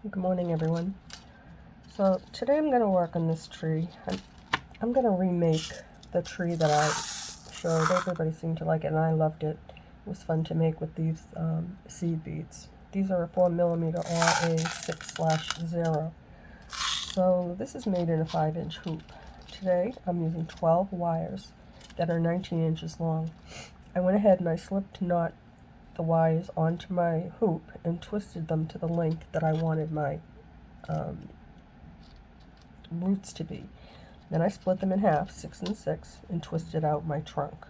Good morning, everyone. So today I'm going to work on this tree. I'm going to remake the tree that I showed. Everybody seemed to like it, and I loved it. It was fun to make with these seed beads. These are a 4mm or a 6/0. So this is made in a 5-inch hoop. Today I'm using 12 wires that are 19 inches long. I went ahead and I slipped knot the wires onto my hoop and twisted them to the length that I wanted my roots to be. Then I split them in half, 6 and 6, and twisted out my trunk.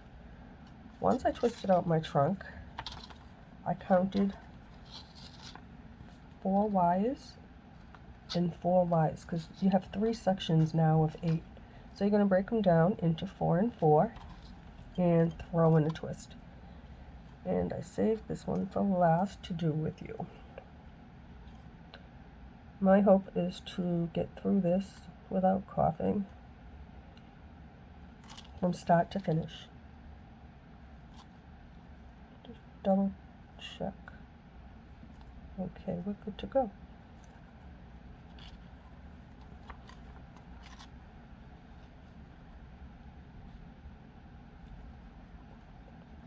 Once I twisted out my trunk, I counted 4 wires and 4 wires, because you have 3 sections now of 8. So you're going to break them down into 4 and 4 and throw in a twist. And I saved this one for last to do with you. My hope is to get through this without coughing from start to finish. Just double check. Okay, we're good to go.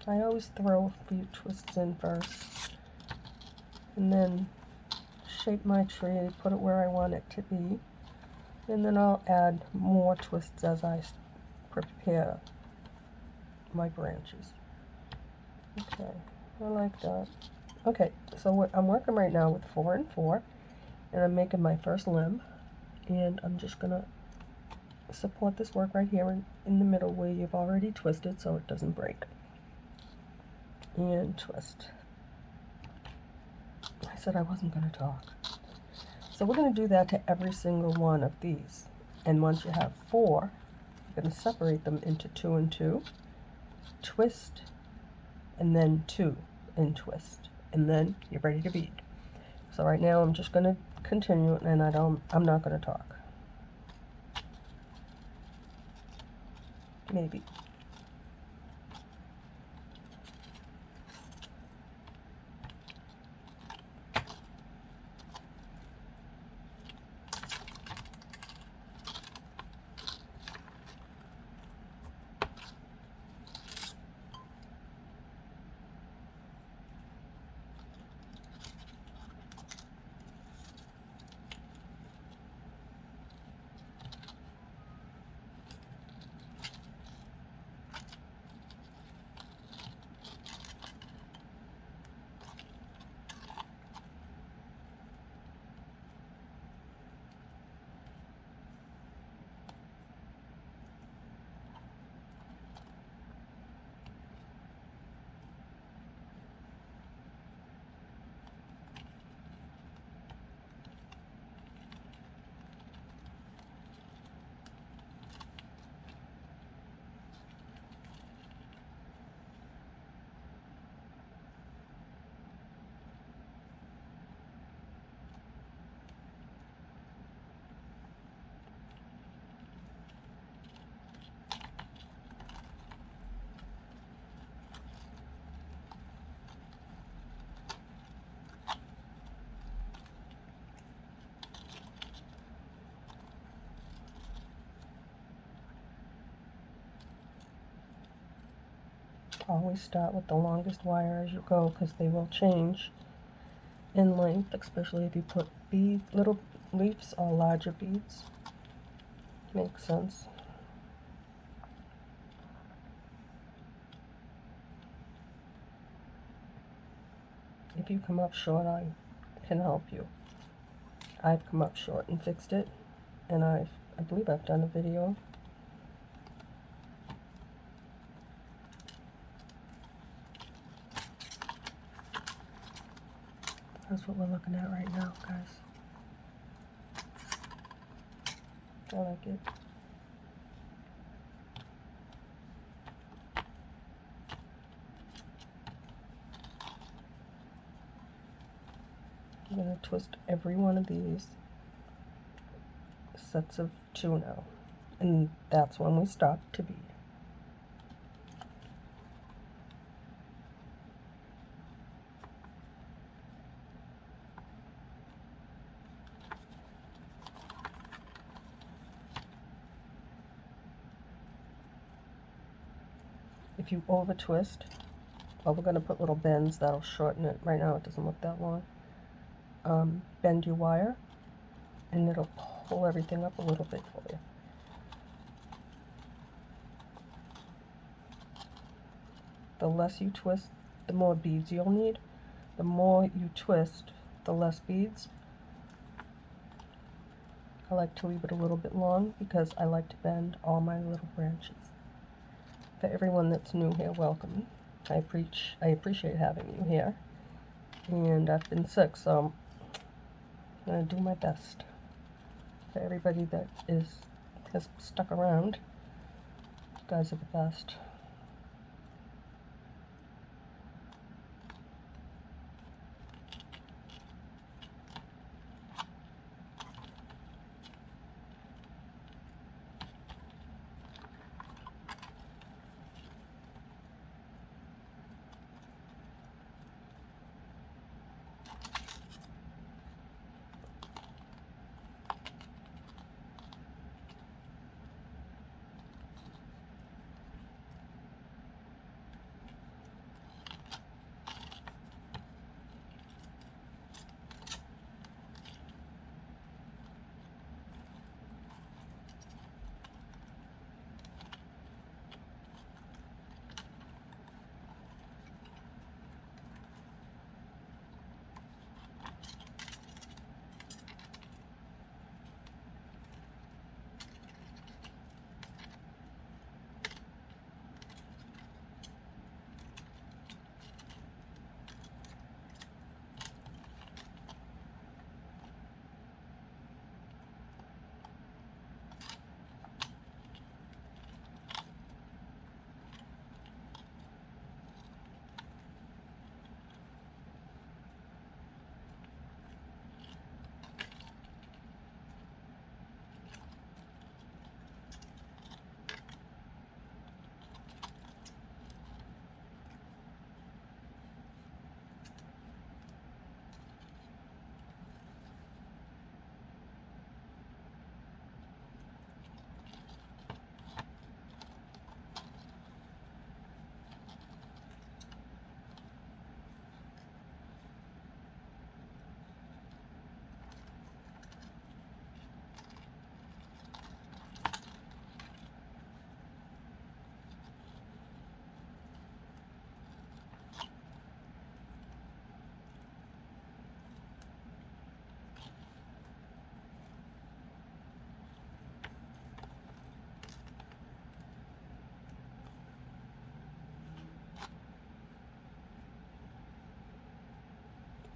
I always throw a few twists in first, and then shape my tree, put it where I want it to be, and then I'll add more twists as I prepare my branches. Okay, I like that. Okay, so I'm working right now with 4 and 4, and I'm making my first limb, and I'm just gonna support this work right here in the middle where you've already twisted so it doesn't break. And twist. I said I wasn't going to talk. So we're going to do that to every single one of these. And once you have 4, you're going to separate them into 2 and 2, twist, and then 2 and twist. And then you're ready to bead. So right now I'm just going to continue, and I'm not going to talk. Maybe. Always start with the longest wire as you go, because they will change in length, especially if you put little leaves or larger beads. Makes sense. If you come up short, I can help you. I've come up short and fixed it, and I believe I've done a video. That's what we're looking at right now, guys. I like it. I'm going to twist every one of these sets of 2 now, and that's when we stop to bead. if you over twist, well, we're going to put little bends that'll shorten it. Right now it doesn't look that long. Bend your wire, and it'll pull everything up a little bit for you. The less you twist, the more beads you'll need. The more you twist, the less beads. I like to leave it a little bit long because I like to bend all my little branches. For everyone that's new here, welcome. I appreciate having you here. And I've been sick, so I'm going to do my best. For everybody that has stuck around, you guys are the best.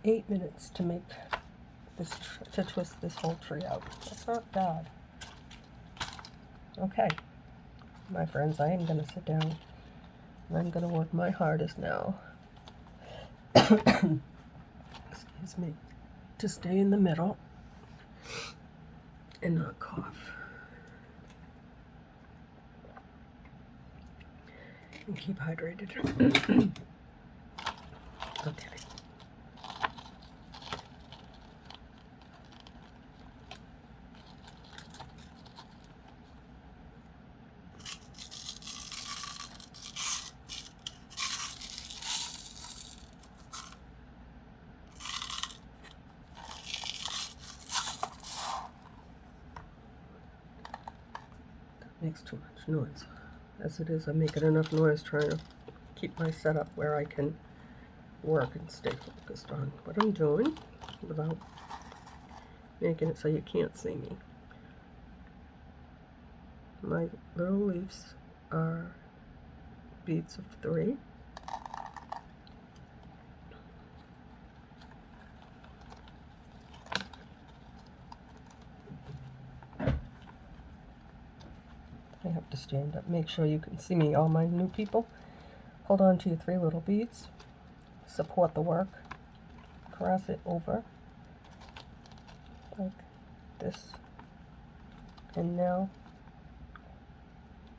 Eight minutes to make this, to twist this whole tree out. That's not bad. Okay, my friends, I am going to sit down and I'm going to work my hardest now. Excuse me. To stay in the middle and not cough. And keep hydrated. Okay. Makes too much noise. As it is, I'm making enough noise trying to keep my setup where I can work and stay focused on what I'm doing without making it so you can't see me. My little leaves are beads of 3. I have to stand up. Make sure you can see me, all my new people. Hold on to your 3 little beads. Support the work. Cross it over like this. And now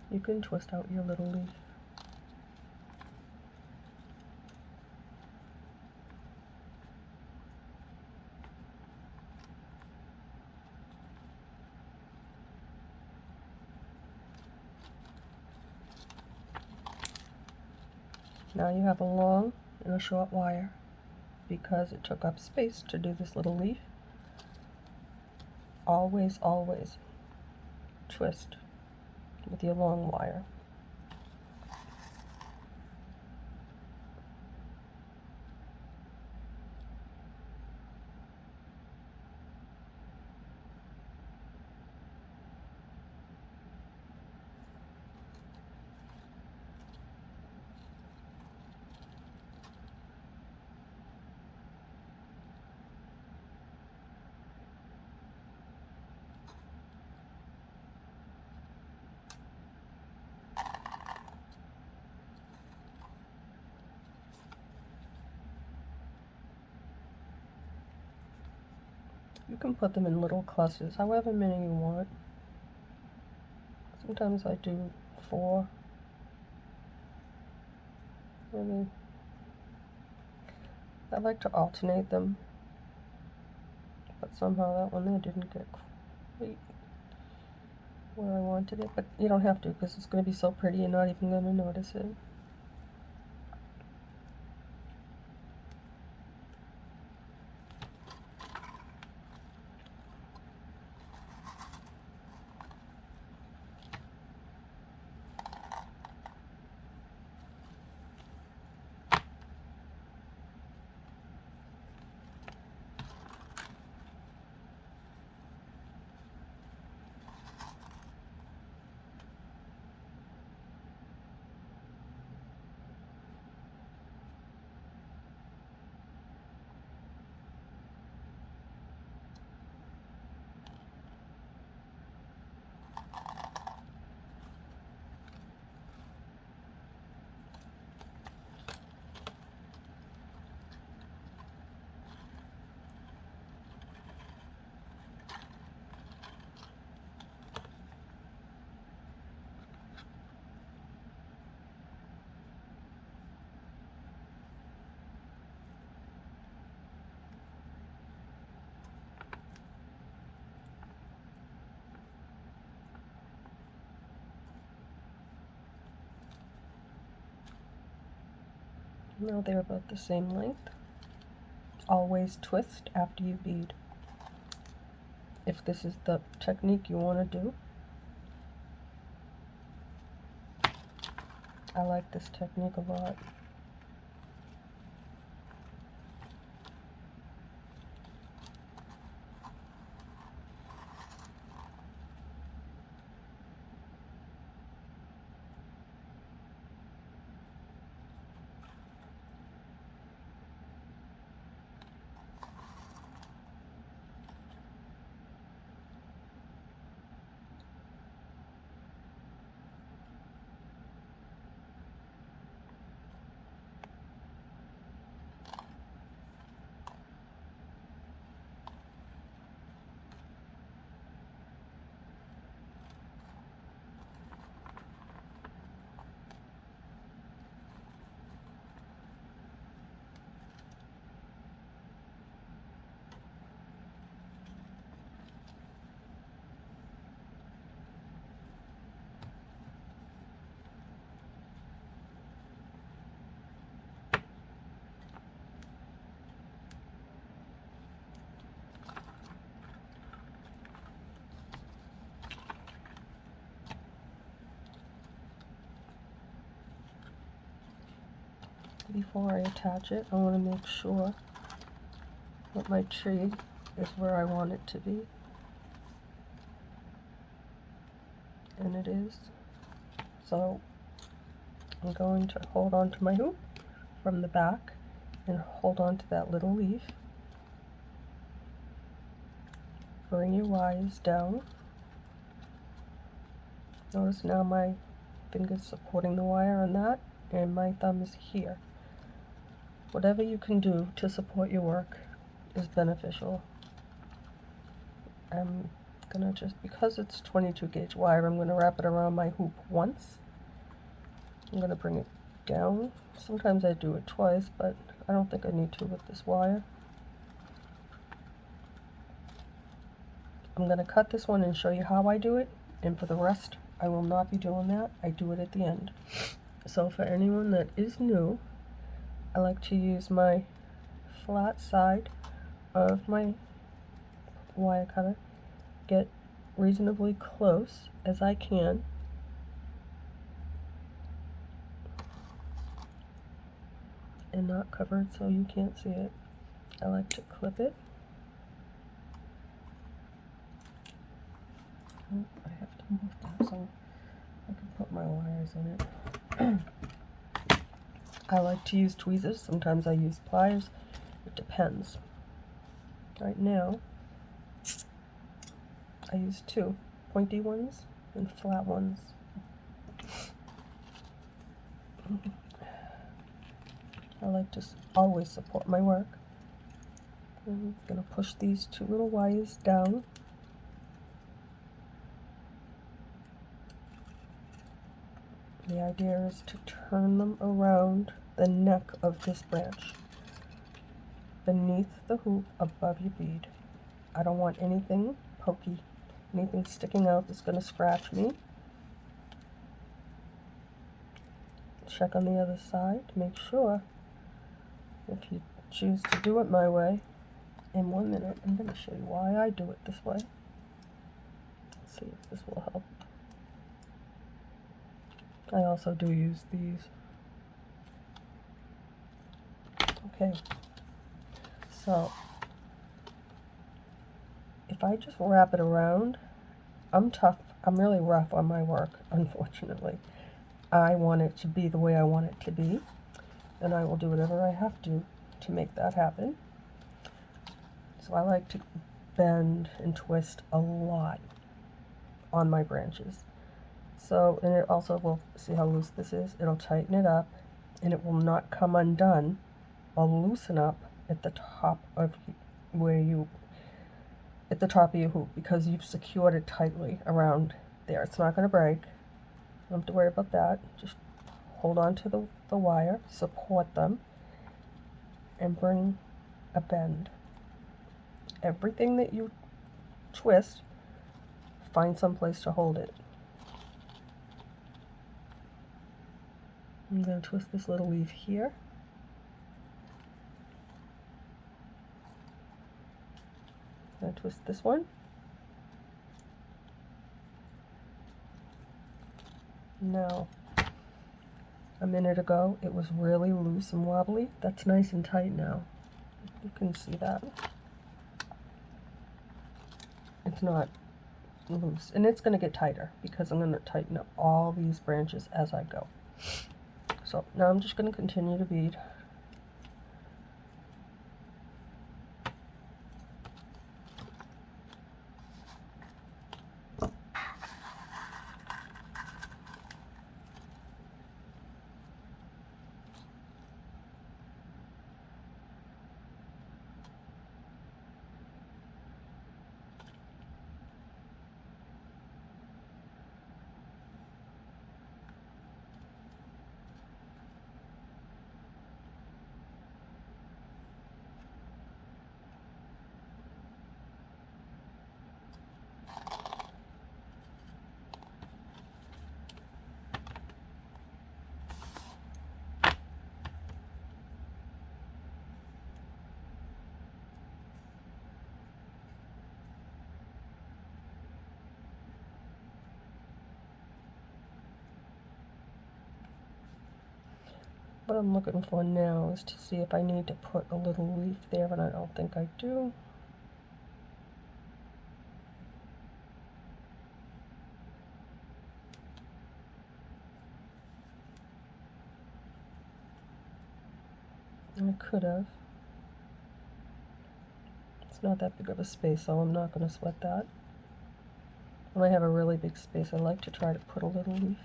you can twist out your little leaf. Now you have a long and a short wire because it took up space to do this little leaf. Always, always twist with your long wire. You can put them in little clusters, however many you want. Sometimes I do 4. Maybe. I like to alternate them, but somehow that one there didn't get quite where I wanted it. But you don't have to, because it's going to be so pretty you're not even going to notice it. Now they're about the same length. Always twist after you bead, if this is the technique you want to do. I like this technique a lot. Before I attach it, I want to make sure that my tree is where I want it to be. And it is. So I'm going to hold on to my hoop from the back and hold on to that little leaf. Bring your wires down. Notice now my finger's supporting the wire on that, and my thumb is here. Whatever you can do to support your work is beneficial. I'm gonna just, because it's 22 gauge wire, I'm gonna wrap it around my hoop once. I'm gonna bring it down. Sometimes I do it twice, but I don't think I need to with this wire. I'm gonna cut this one and show you how I do it, and for the rest, I will not be doing that. I do it at the end. So for anyone that is new, I like to use my flat side of my wire cutter, get reasonably close as I can, and not cover it so you can't see it. I like to clip it. Oh, I have to move that so I can put my wires in it. I like to use tweezers, sometimes I use pliers, it depends. Right now, I use two, pointy ones and flat ones. I like to always support my work. I'm going to push these two little wires down. The idea is to turn them around the neck of this branch, beneath the hoop above your bead. I don't want anything pokey, anything sticking out that's going to scratch me. Check on the other side to make sure. If you choose to do it my way, in 1 minute I'm going to show you why I do it this way. Let's see if this will help. I also do use these. Okay, so if I just wrap it around, I'm tough, I'm really rough on my work, unfortunately. I want it to be the way I want it to be, and I will do whatever I have to make that happen. So I like to bend and twist a lot on my branches. So, and it also will, see how loose this is? It'll tighten it up, and it will not come undone or loosen up at the top of at the top of your hoop, because you've secured it tightly around there. It's not going to break. Don't have to worry about that. Just hold on to the wire, support them, and bring a bend. Everything that you twist, find some place to hold it. I'm going to twist this little leaf here. I'm going to twist this one. Now, a minute ago it was really loose and wobbly. That's nice and tight now. You can see that. It's not loose, and it's going to get tighter because I'm going to tighten up all these branches as I go. So now I'm just going to continue to bead. What I'm looking for now is to see if I need to put a little leaf there, but I don't think I do. I could have. It's not that big of a space, so I'm not going to sweat that. When I have a really big space, I like to try to put a little leaf.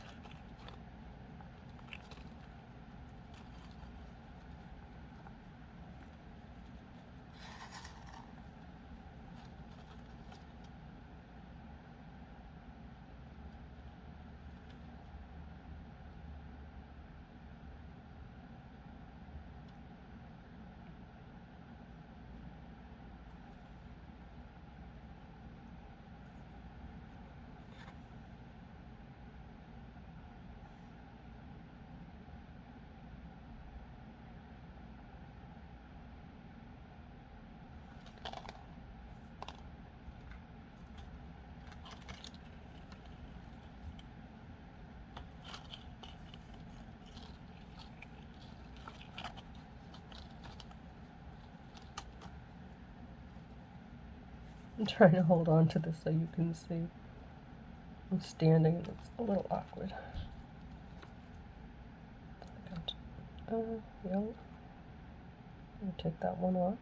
I'm trying to hold on to this so you can see. I'm standing and it's a little awkward. Yeah. I'll take that one off.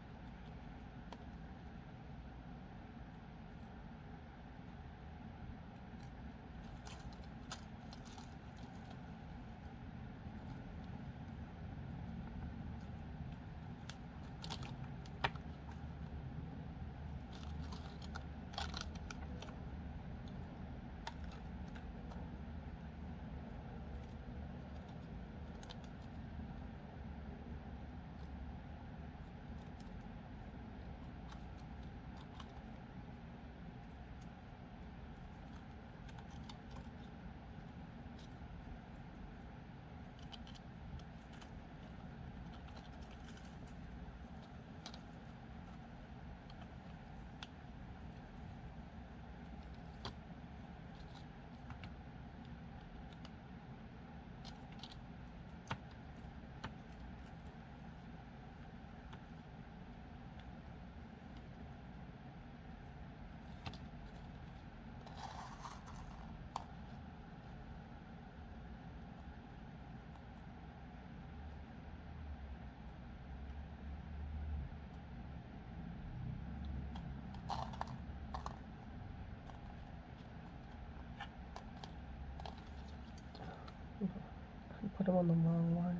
I put them on the wrong wire.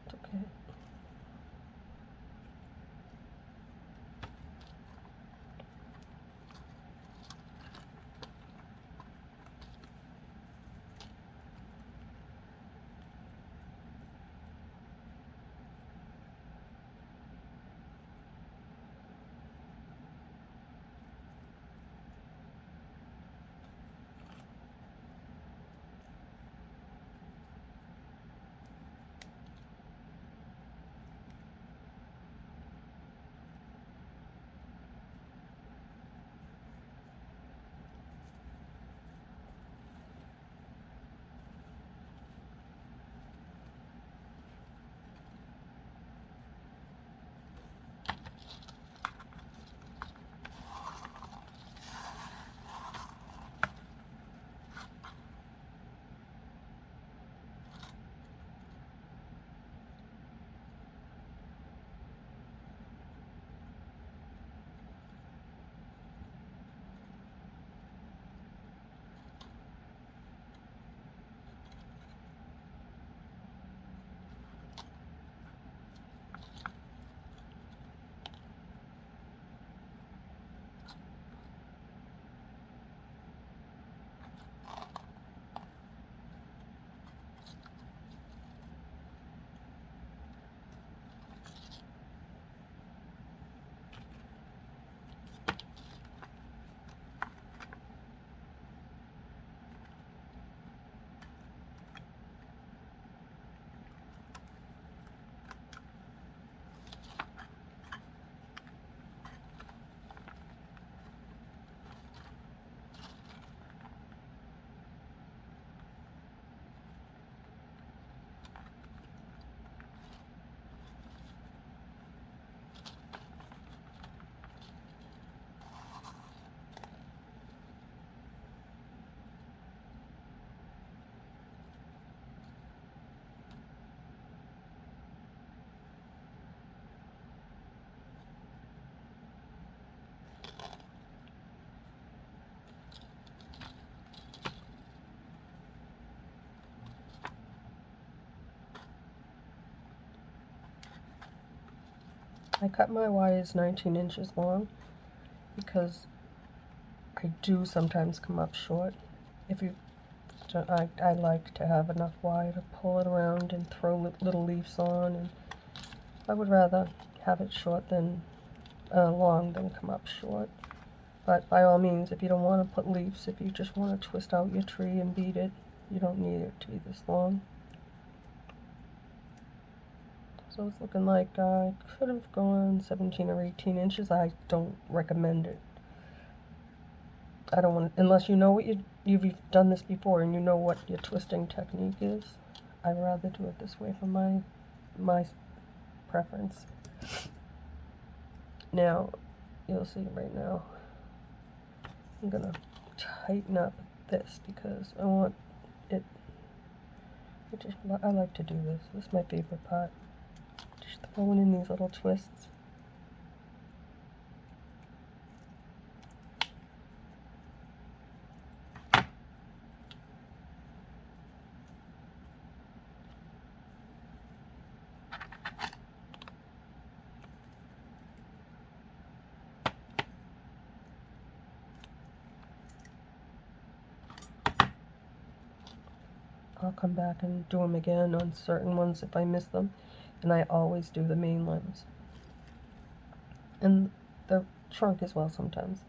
It's okay. I cut my wires 19 inches long because I do sometimes come up short. If you, I like to have enough wire to pull it around and throw little leaves on, and I would rather have it short than long than come up short. But by all means, if you don't want to put leaves, if you just want to twist out your tree and beat it, you don't need it to be this long. So it's looking like I could have gone 17 or 18 inches. I don't recommend it. I don't want, unless you know what you've done this before and you know what your twisting technique is. I'd rather do it this way for my preference. Now, you'll see right now. I'm gonna tighten up this because I want it. I like to do this. This is my favorite part. Just throwing in these little twists. I'll come back and do them again on certain ones if I miss them, and I always do the main limbs and the trunk as well sometimes.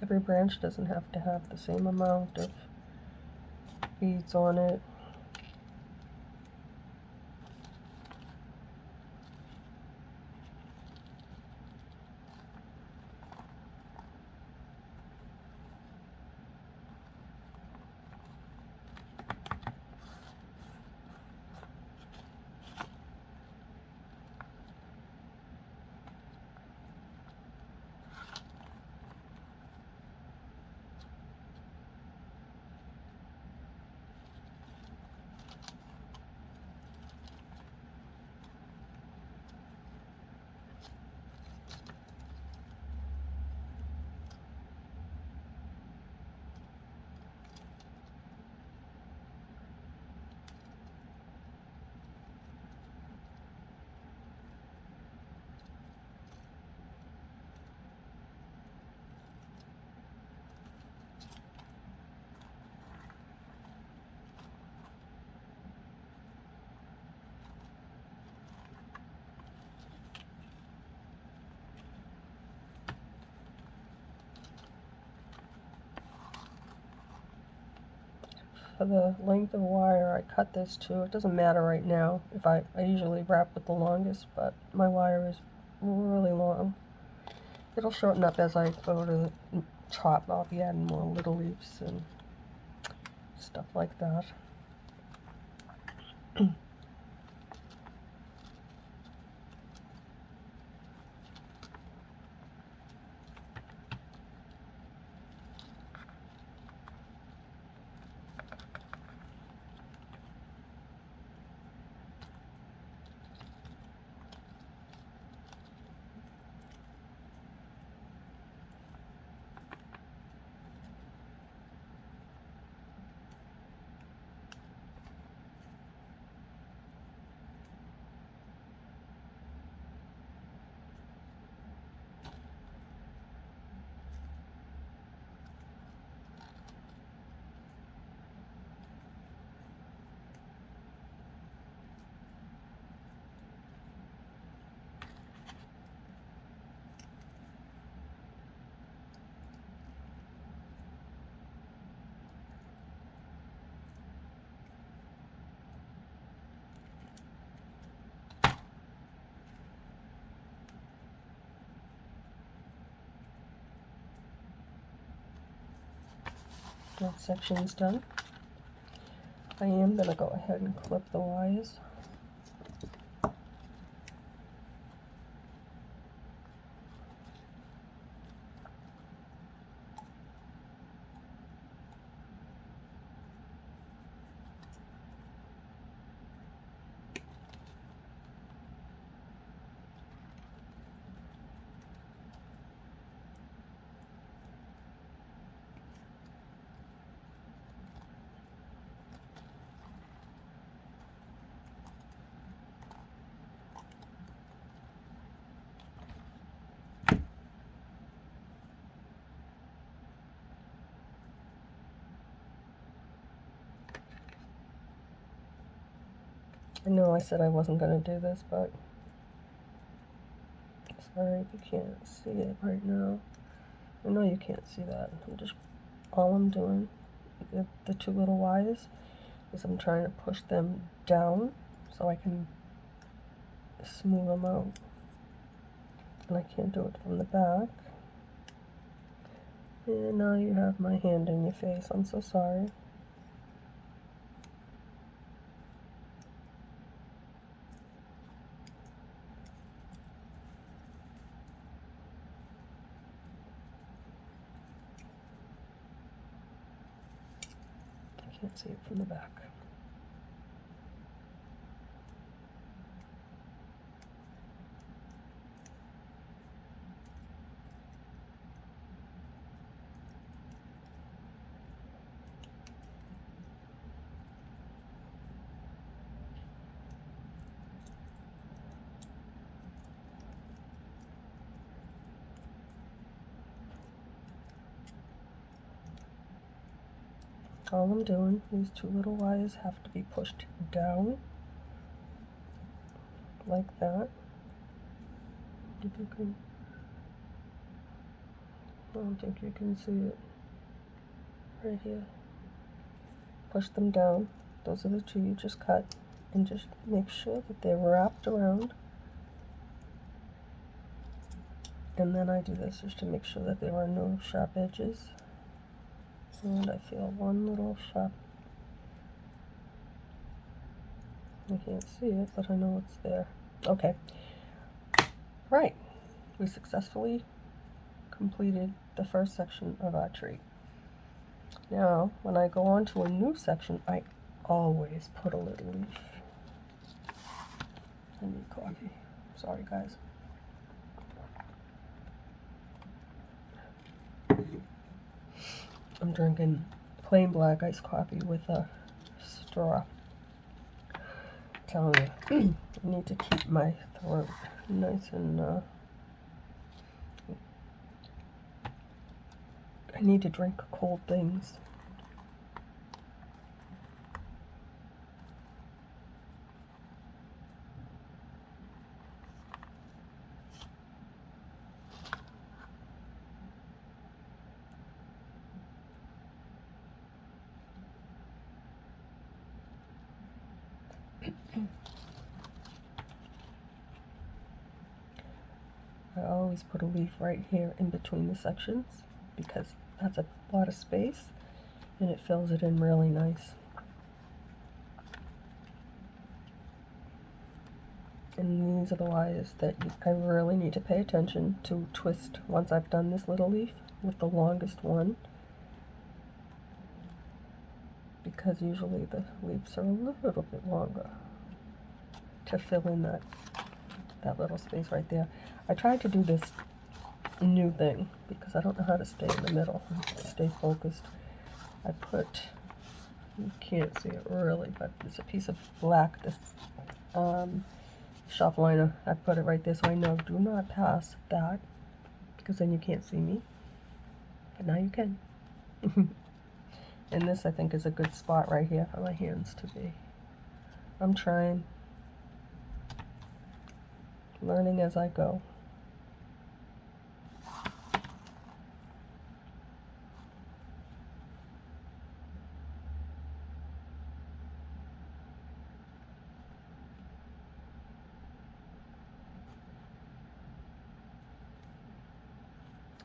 Every branch doesn't have to have the same amount of beads on it. For the length of wire, I cut this too. It doesn't matter right now. If I usually wrap with the longest, but my wire is really long. It'll shorten up as I go to the top. I'll be adding more little leaves and stuff like that. That section's done. I am going to go ahead and clip the wires. I know I said I wasn't going to do this, but sorry if you can't see it right now. I know you can't see that. All I'm doing, the two little wires, is I'm trying to push them down so I can smooth them out. And I can't do it from the back. And now you have my hand in your face. I'm so sorry. I can't see it from the back. All I'm doing, these two little wires have to be pushed down like that. If you can, I don't think you can see it right here. Push them down. Those are the two you just cut, and just make sure that they're wrapped around. And then I do this just to make sure that there are no sharp edges. And I feel one little sharp. I can't see it, but I know it's there. Okay. Right. We successfully completed the first section of our tree. Now, when I go on to a new section, I always put a little leaf. I need coffee. Sorry, guys. I'm drinking plain black iced coffee with a straw. I'm telling you, I need to keep my throat nice and I need to drink cold things. I always put a leaf right here in between the sections because that's a lot of space and it fills it in really nice. And these are the wires that I really need to pay attention to twist once I've done this little leaf with the longest one, because usually the leaves are a little bit longer to fill in that little space right there. I tried to do this new thing because I don't know how to stay in the middle and stay focused. I put, you can't see it really, but it's a piece of black, this shelf liner. I put it right there so I know do not pass that, because then you can't see me, but now you can. And this I think is a good spot right here for my hands to be. I'm trying, learning as I go.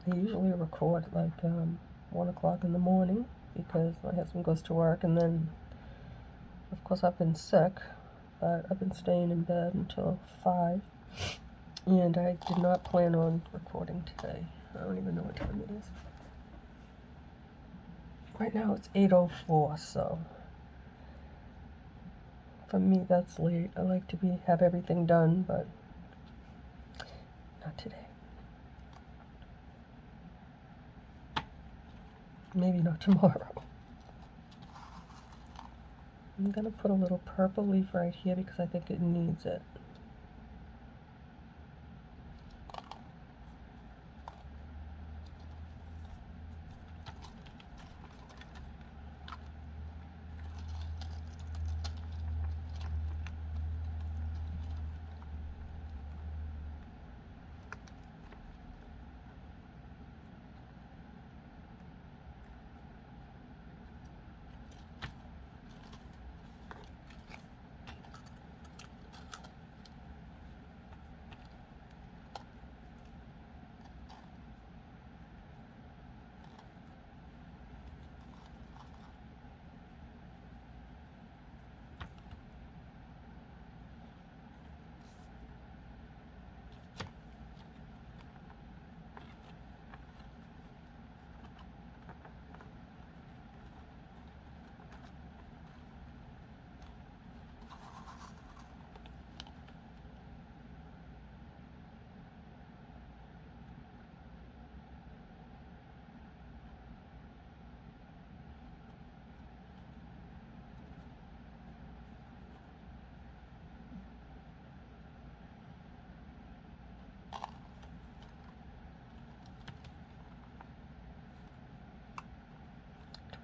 I usually record like 1 o'clock in the morning because my husband goes to work, and then of course I've been sick, but I've been staying in bed until 5, and I did not plan on recording today. I don't even know what time it is. Right now it's 8:04, so for me that's late. I like to have everything done, but not today. Maybe not tomorrow. I'm gonna put a little purple leaf right here because I think it needs it.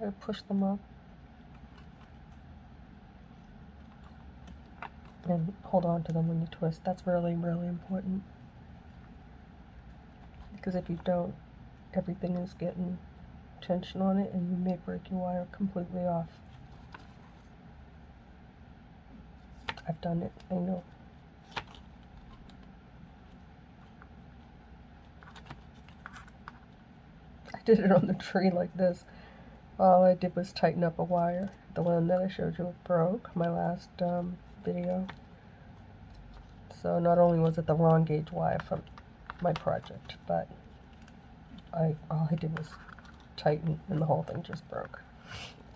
Try to push them up. And hold on to them when you twist. That's really, really important. Because if you don't, everything is getting tension on it and you may break your wire completely off. I've done it, I know. I did it on the tree like this. All I did was tighten up a wire. The one that I showed you broke, my last video. So not only was it the wrong gauge wire from my project, but all I did was tighten and the whole thing just broke.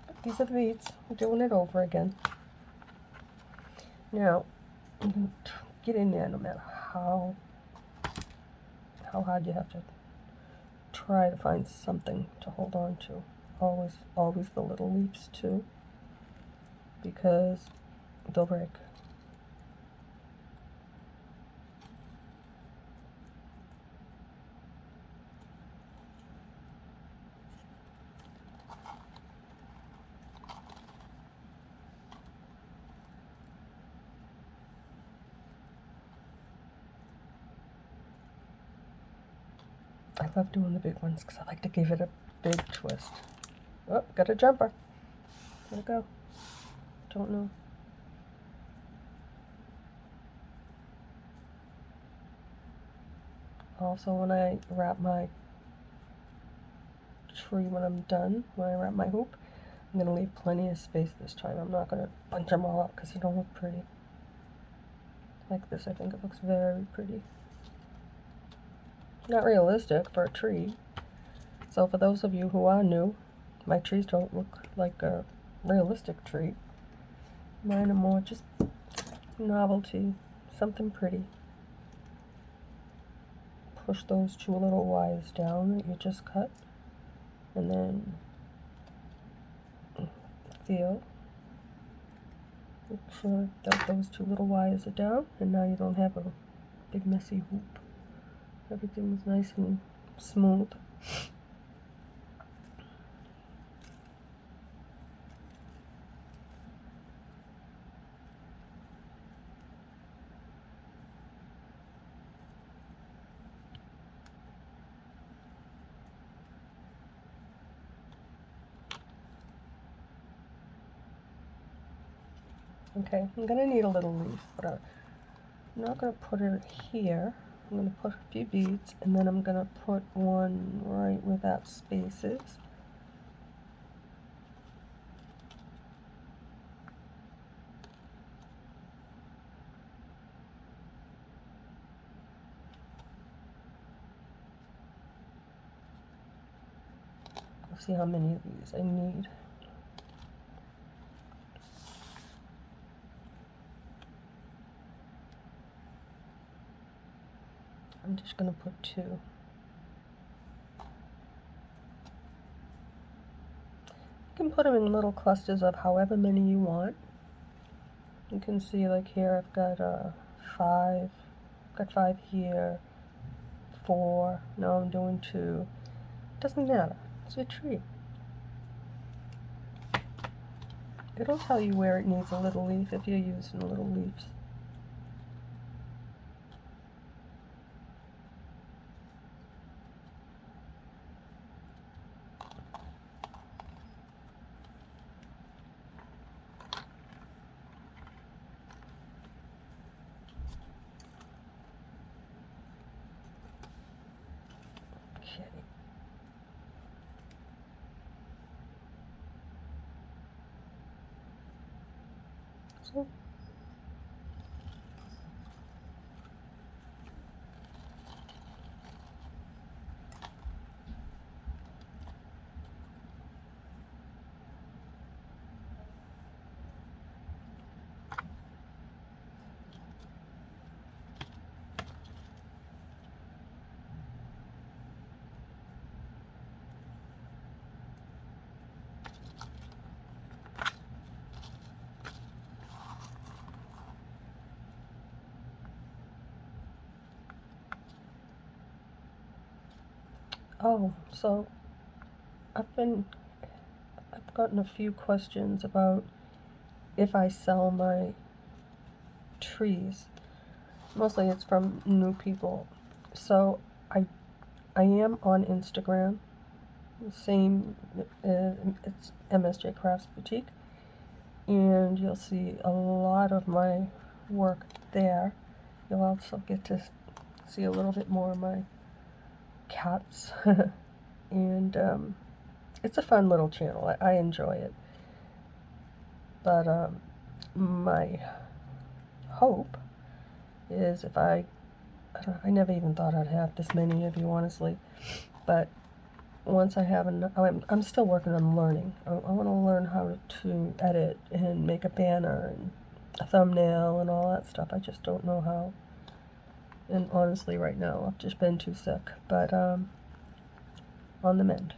But these are the beads. I'm doing it over again. Now, I'm going to get in there no matter how hard you have to try to find something to hold on to. Always the little leaves too, because they'll break. I love doing the big ones because I like to give it a big twist. Oh, got a jumper. Where'd it go? Don't know. Also, when I wrap my tree, when I'm done, when I wrap my hoop, I'm going to leave plenty of space this time. I'm not going to bunch them all up because they don't look pretty. Like this, I think it looks very pretty. Not realistic for a tree. So for those of you who are new, my trees don't look like a realistic tree. Mine are more just novelty, something pretty. Push those two little wires down that you just cut, and then feel. Make sure that those two little wires are down, and now you don't have a big messy hoop. Everything's nice and smooth. Okay, I'm going to need a little leaf, but I'm not going to put it here. I'm going to put a few beads, and then I'm going to put one right where that space is. Let's see how many of these I need. I'm just going to put 2. You can put them in little clusters of however many you want. You can see, like here I've got 5. I've got 5 here, 4. Now I'm doing 2. Doesn't matter. It's a tree. It'll tell you where it needs a little leaf if you're using little leaves. Okay. So so I've been gotten a few questions about if I sell my trees. Mostly it's from new people. So I am on Instagram. Same, it's MSJ Crafts Boutique, and you'll see a lot of my work there. You'll also get to see a little bit more of my cats, and it's a fun little channel. I enjoy it. But my hope is if I never even thought I'd have this many of you, honestly, but once I have enough, I'm still working on learning. I want to learn how to edit and make a banner and a thumbnail and all that stuff. I just don't know how. And honestly, right now, I've just been too sick. But on the mend.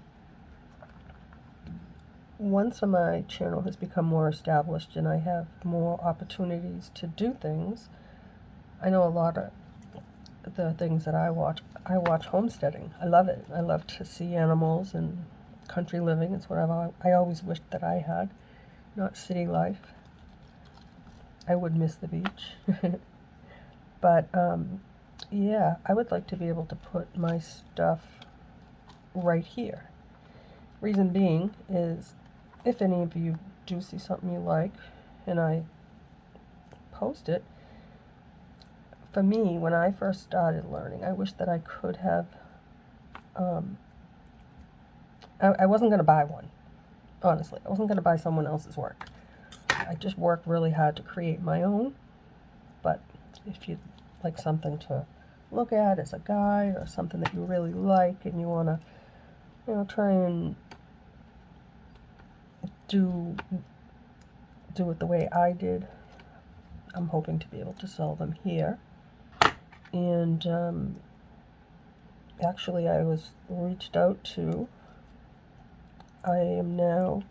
Once my channel has become more established and I have more opportunities to do things, I know a lot of the things that I watch homesteading. I love it. I love to see animals and country living. It's what I always wished that I had, not city life. I would miss the beach. But yeah, I would like to be able to put my stuff right here. Reason being is if any of you do see something you like and I post it, for me, when I first started learning, I wish that I could have, I wasn't going to buy one, honestly. I wasn't going to buy someone else's work. I just worked really hard to create my own, but if you'd like something to look at as a guide or something that you really like and you want to, you know, try and do it the way I did, I'm hoping to be able to sell them here. And actually I was reached out to. I am now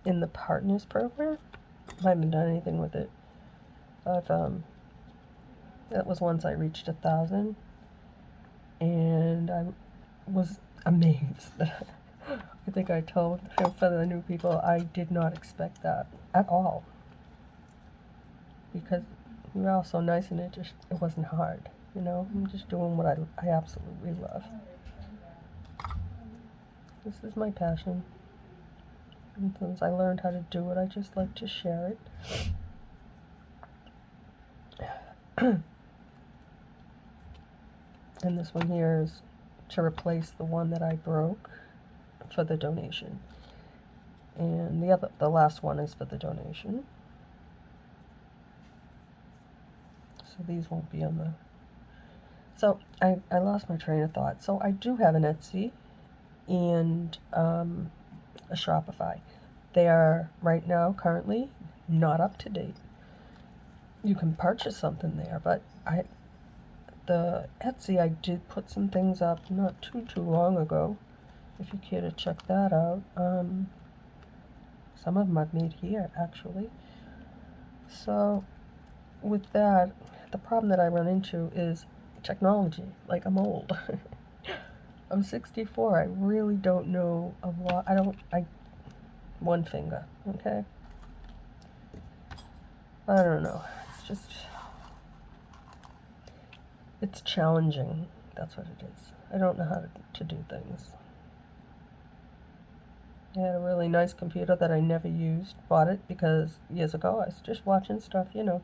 in the Partners program. I haven't done anything with it. That was once I reached 1,000, and I was amazed. I think I told for the new people I did not expect that at all, because we were all so nice and it wasn't hard, you know. I'm just doing what I absolutely love. This is my passion, and since I learned how to do it, I just like to share it. And this one here is to replace the one that I broke for the donation, and the last one is for the donation. So these won't be on the. So I lost my train of thought. So I do have an Etsy and a Shopify. They are right now currently not up to date. You can purchase something there, but the Etsy, I did put some things up not too long ago. If you care to check that out. Some of them I've made here actually. So with that, the problem that I run into is technology. Like, I'm old. I'm 64. I really don't know a lot. One finger, okay? I don't know. It's challenging. That's what it is. I don't know how to do things. I had a really nice computer that I never used. Bought it because years ago I was just watching stuff, you know,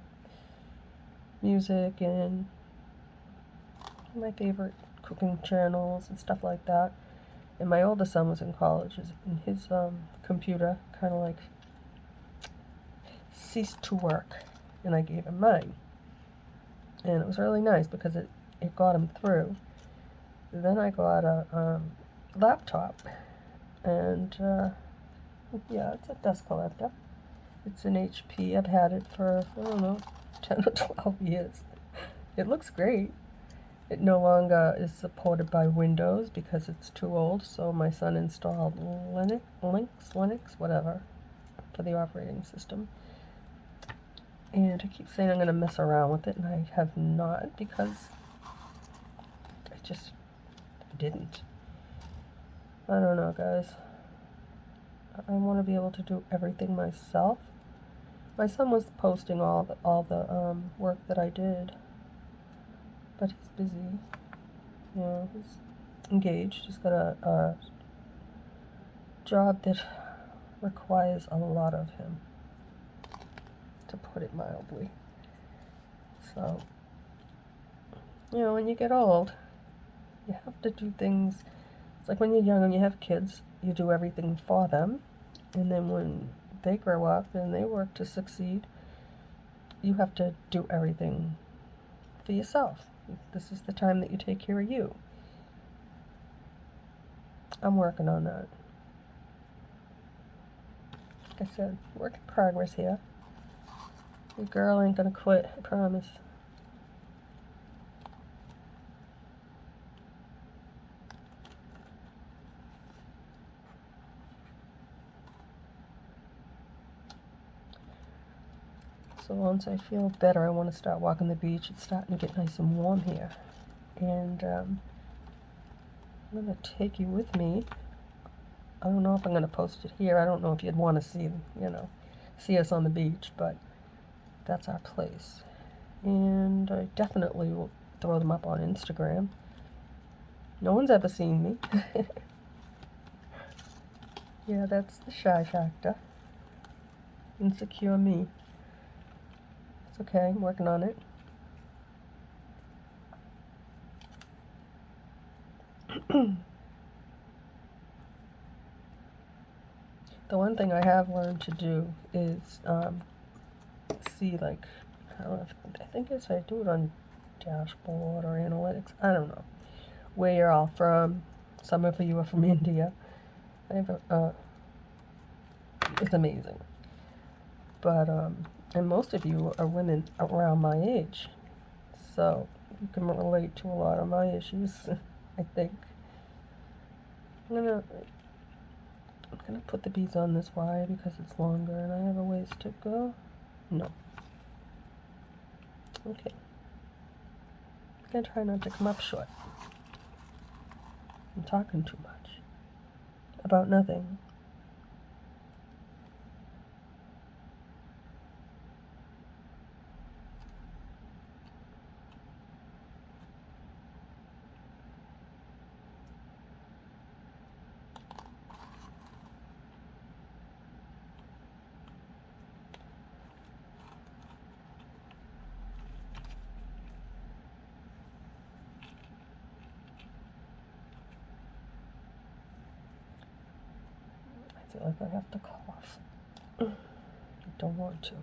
music and my favorite cooking channels and stuff like that. And my oldest son was in college, and his computer kind of like ceased to work, and I gave him mine. And it was really nice because it got him through. Then I got a laptop, and yeah, it's a dust collector. It's an HP. I've had it for, I don't know, 10 or 12 years. It looks great. It no longer is supported by Windows because it's too old, so my son installed Linux, whatever, for the operating system. And I keep saying I'm going to mess around with it, and I have not because I just didn't. I don't know, guys. I want to be able to do everything myself. My son was posting all the work that I did, but he's busy. You know, he's engaged. He's got a job that requires a lot of him, to put it mildly. So, you know, when you get old, you have to do things. It's like when you're young and you have kids, you do everything for them. And then when they grow up and they work to succeed, you have to do everything for yourself. This is the time that you take care of you. I'm working on that. Like I said, work in progress here. Your girl ain't gonna quit, I promise. So once I feel better, I want to start walking the beach. It's starting to get nice and warm here. And I'm going to take you with me. I don't know if I'm going to post it here. I don't know if you'd want to see, see us on the beach, but that's our place. And I definitely will throw them up on Instagram. No one's ever seen me. Yeah, that's the shy factor. Insecure me. It's okay, I'm working on it. The one thing I have learned to do is see, like, I don't know, I think it's I do it on dashboard or analytics, I don't know, where you're all from. Some of you are from India. I have it's amazing. But and most of you are women around my age, so you can relate to a lot of my issues. I think I'm gonna put the beads on this wire because it's longer and I have a ways to go. No. Okay. I'm gonna try not to come up short. I'm talking too much about nothing. I feel like I have to cough. I don't want to.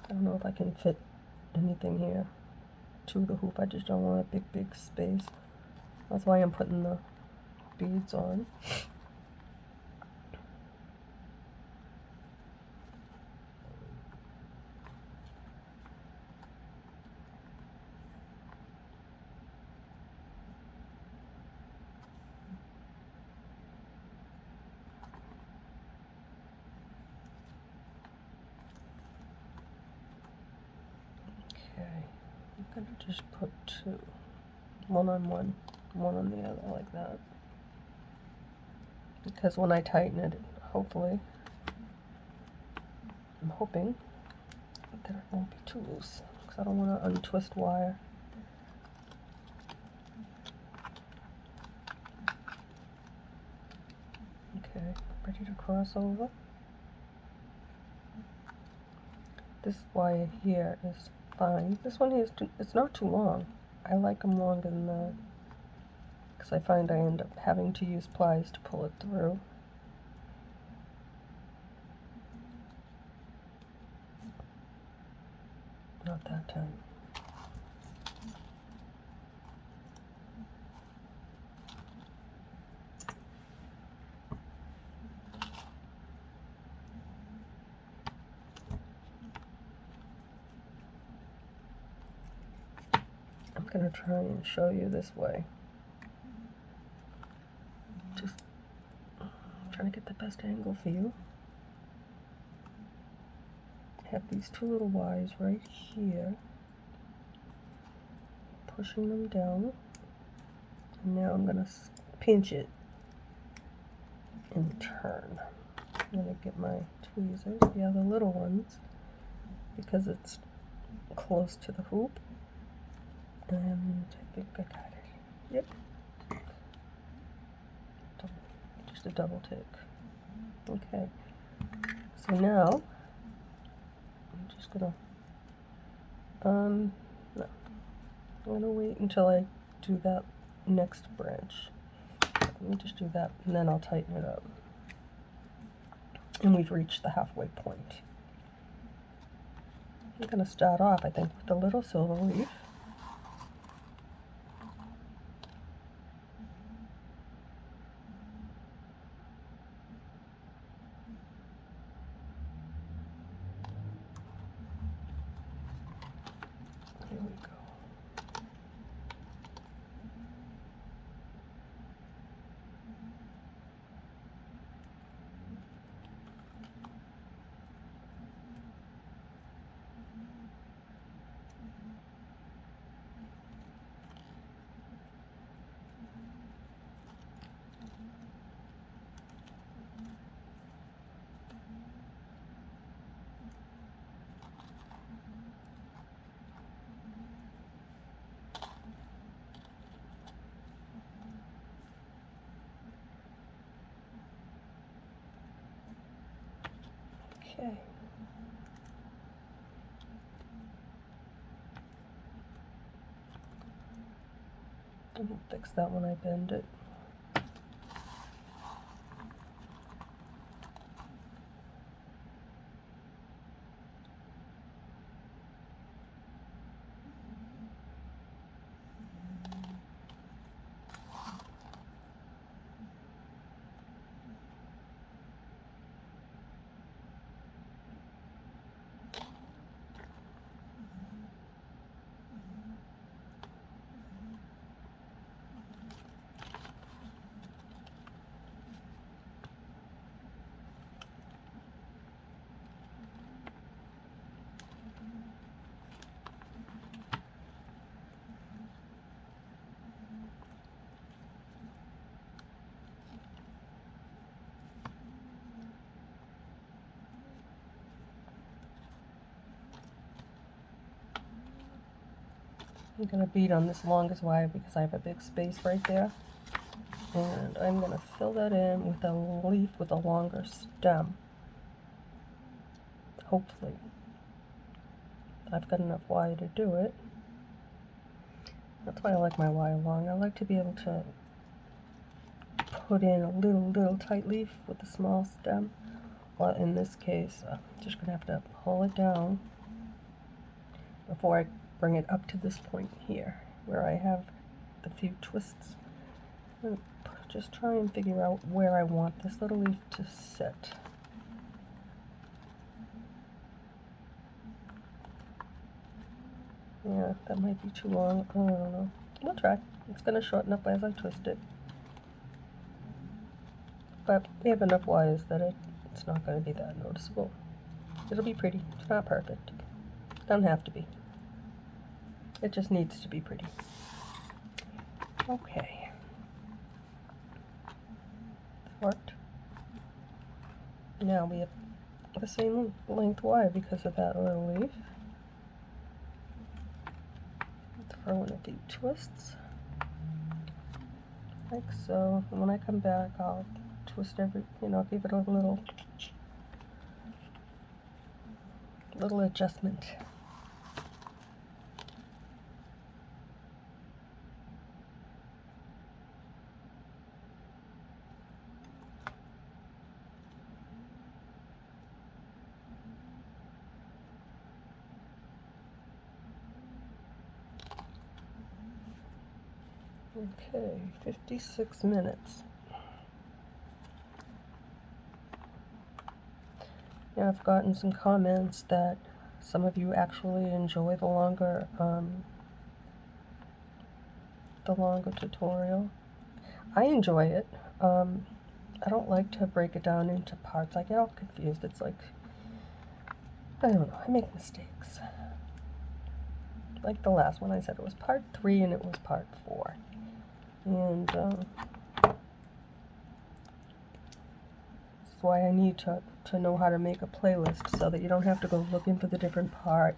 I don't know if I can fit anything here to the hoop. I just don't want a big space. That's why I'm putting the beads on. I'm gonna just put two, one on one, one on the other, like that. Because when I tighten it, hopefully, I'm hoping that it won't be too loose, because I don't want to untwist wire. Okay, ready to cross over. This wire here is fine. This one here is it's not too long. I like them longer than that, because I find I end up having to use pliers to pull it through. Not that time. gonna try and show you this way. Just trying to get the best angle for you. Have these two little Y's right here, pushing them down, and now I'm gonna pinch it and turn. I'm gonna get my tweezers, the other little ones, because it's close to the hoop, and I think I got it. Yep. Just a double take. Okay. So now I'm just gonna no, I'm gonna wait until I do that next branch. Let me just do that, and then I'll tighten it up. And we've reached the halfway point. I'm gonna start off, I think, with a little silver leaf. Here we go. Okay. I'm gonna fix that when I bend it. I'm going to bead on this longest wire because I have a big space right there. And I'm going to fill that in with a leaf with a longer stem. Hopefully. I've got enough wire to do it. That's why I like my wire long. I like to be able to put in a little tight leaf with a small stem. Well, in this case, I'm just going to have to pull it down before I bring it up to this point here, where I have the few twists. And just try and figure out where I want this little leaf to sit. Yeah, that might be too long. I don't know. We'll try. It's going to shorten up as I twist it. But we have enough wires that it's not going to be that noticeable. It'll be pretty. It's not perfect. Doesn't have to be. It just needs to be pretty. Okay. Worked. Now we have the same length wire because of that little leaf. Throw in a few twists. Like so. And when I come back, I'll twist every, give it a little adjustment. Okay, 56 minutes. Yeah, I've gotten some comments that some of you actually enjoy the longer the longer tutorial. I enjoy it. I don't like to break it down into parts. I get all confused. It's like, I don't know, I make mistakes. Like the last one, I said it was part 3 and it was part 4. And that's why I need to know how to make a playlist so that you don't have to go looking for the different part.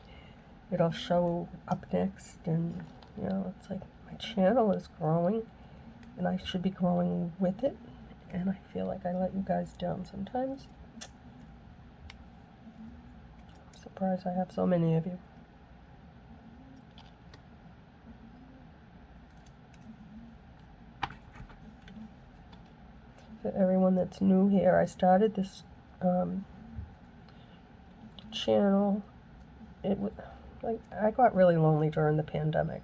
It'll show up next, and you know, it's like my channel is growing and I should be growing with it, and I feel like I let you guys down sometimes. I'm surprised I have so many of you. For everyone that's new here, I started this channel. Like, I got really lonely during the pandemic,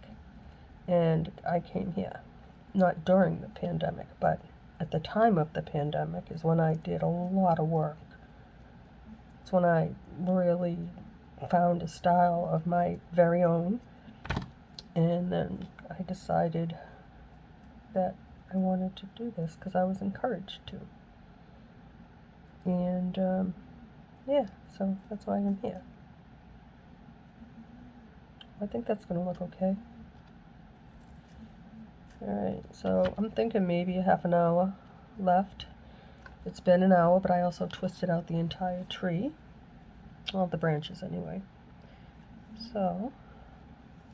and I came here. Not during the pandemic, but at the time of the pandemic is when I did a lot of work. It's when I really found a style of my very own, and then I decided that I wanted to do this because I was encouraged to. And yeah, so that's why I'm here. I think that's going to look okay. Alright, so I'm thinking maybe a half an hour left. It's been an hour, but I also twisted out the entire tree. Well, the branches anyway. So,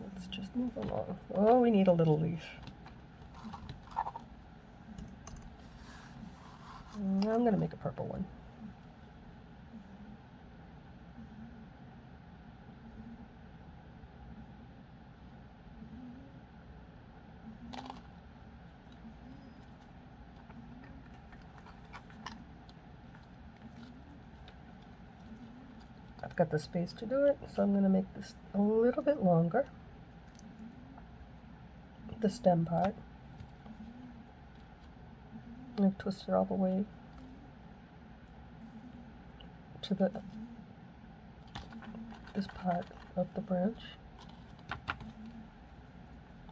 let's just move along. Oh, we need a little leaf. I'm going to make a purple one. I've got the space to do it, so I'm going to make this a little bit longer, the stem part. I'm going to twist it all the way to this part of the branch.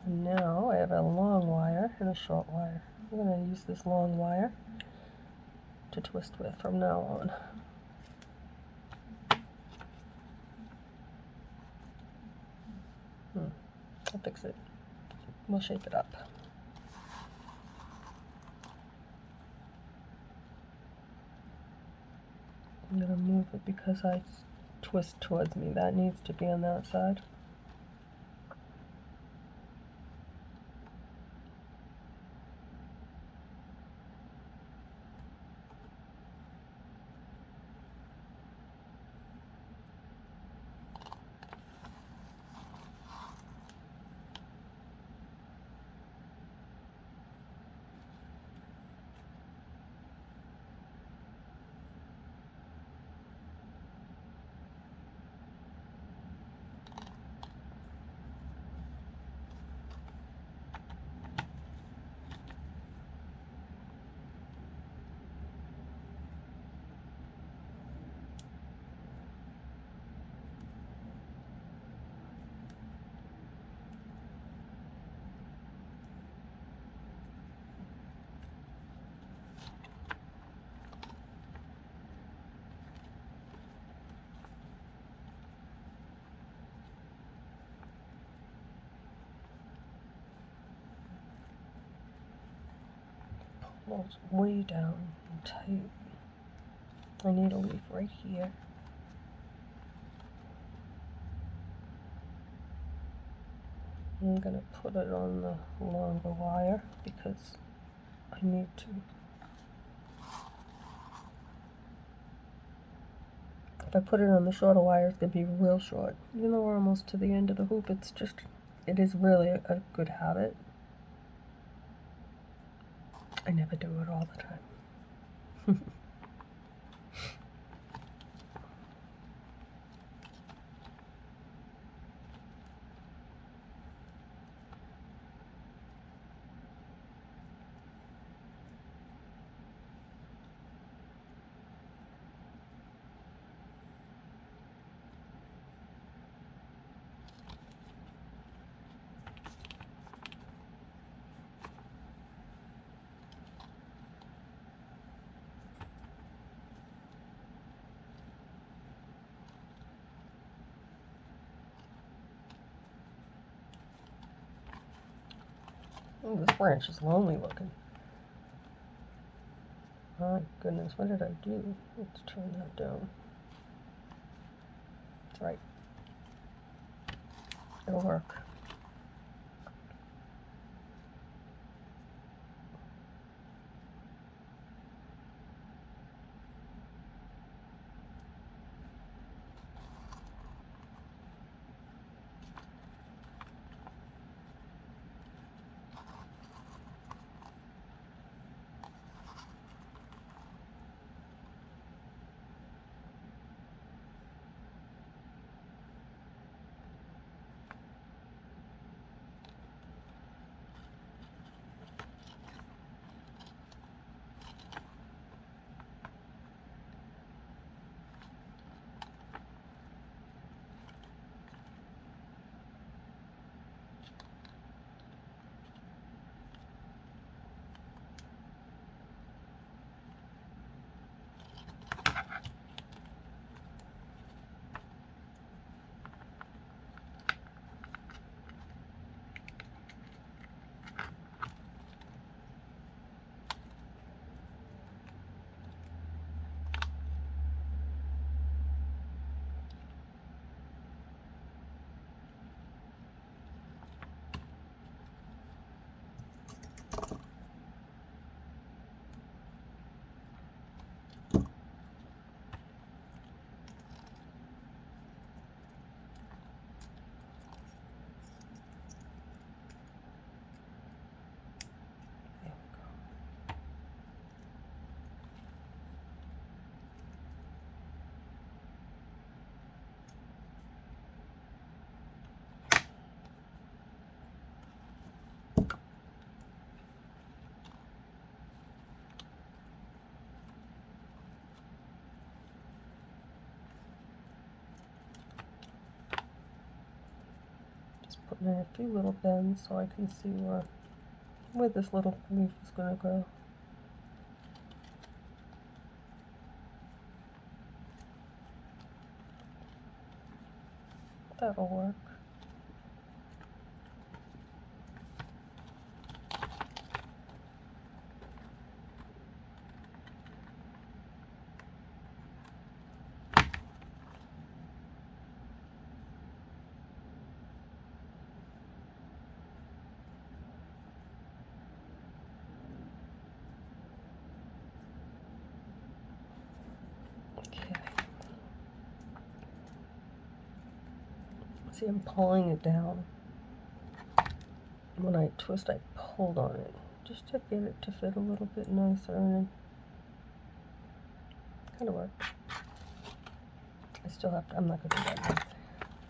And now I have a long wire and a short wire. I'm going to use this long wire to twist with from now on. I'll fix it. We'll shape it up. I'm going to move it because I twist towards me. That needs to be on that side. It's way down and tight. I need a leaf right here. I'm going to put it on the longer wire because I need to. If I put it on the shorter wire, it's going to be real short. Even though we're almost to the end of the hoop, it is really a good habit. I never do it all the time. Oh, this branch is lonely looking. My goodness, what did I do? Let's turn that down. That's right. It'll work. Putting in a few little bends so I can see where this little leaf is going to go. That'll work. See, I'm pulling it down. When I twist, I pulled on it just to get it to fit a little bit nicer, and it kind of worked. I still have to, I'm not going to do that now.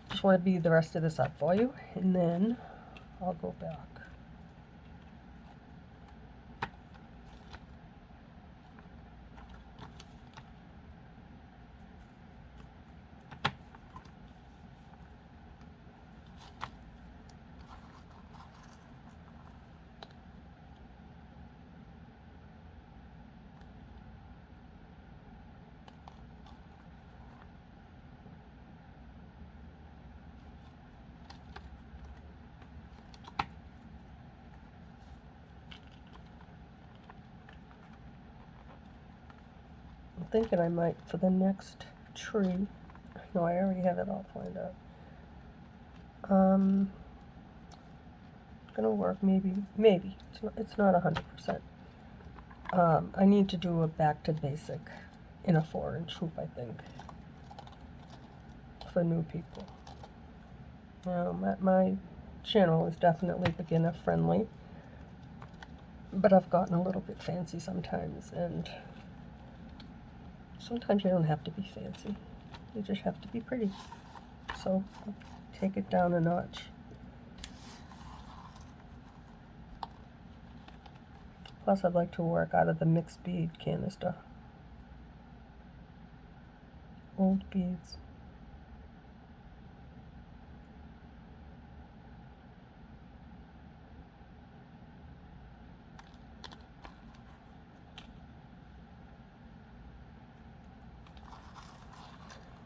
Just want to bead the rest of this up for you, and then I'll go back. Thinking I might, for the next tree, no, I already have it all planned out. Gonna work, maybe, it's not 100%. I need to do a back to basic in a 4-inch hoop, I think, for new people. My channel is definitely beginner friendly, but I've gotten a little bit fancy sometimes, and sometimes you don't have to be fancy. You just have to be pretty. So take it down a notch. Plus, I'd like to work out of the mixed bead canister. Old beads.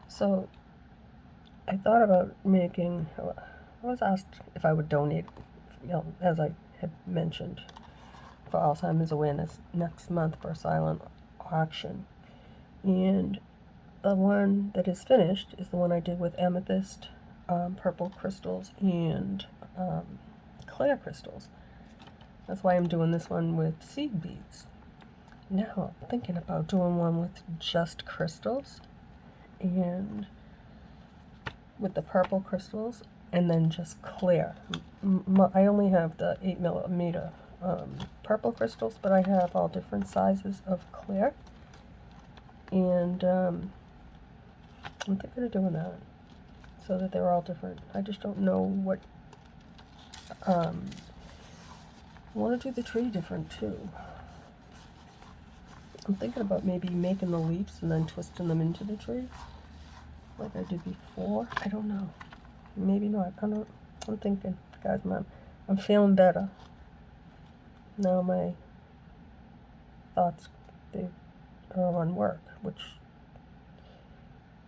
So I thought about making, I was asked if I would donate, as I had mentioned for Alzheimer's awareness next month for a silent auction. And the one that is finished is the one I did with amethyst, purple crystals, and clear crystals. That's why I'm doing this one with seed beads. Now I'm thinking about doing one with just crystals and with the purple crystals, and then just clear. I only have the 8mm purple crystals, but I have all different sizes of clear, and I'm thinking of doing that so that they're all different. I just don't know what. I want to do the tree different too. I'm thinking about maybe making the leaves and then twisting them into the tree like I did before. I don't know. Maybe not. I don't. I'm thinking, guys, I'm feeling better. Now my thoughts, they are on work, which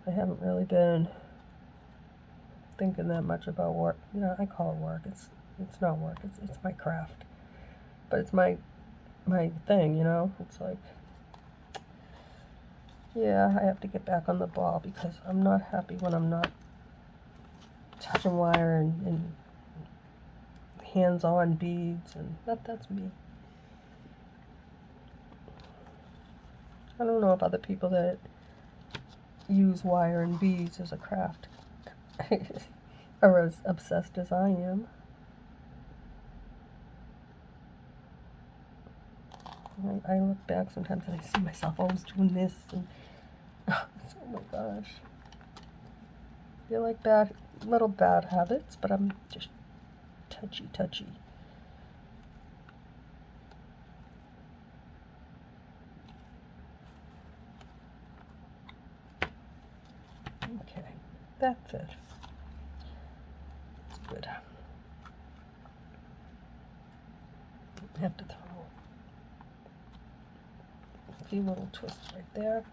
I haven't really been thinking that much about work. You know, I call it work. It's not work. It's my craft. But it's my thing, you know? It's like, yeah, I have to get back on the ball because I'm not happy when I'm not touching wire and hands-on beads, and that's me. I don't know if other people that use wire and beads as a craft are as obsessed as I am. I look back sometimes and I see myself always doing this, and oh my gosh. They're like little bad habits, but I'm just touchy. Okay, that's it. It's good. I have to throw a few little twists right there.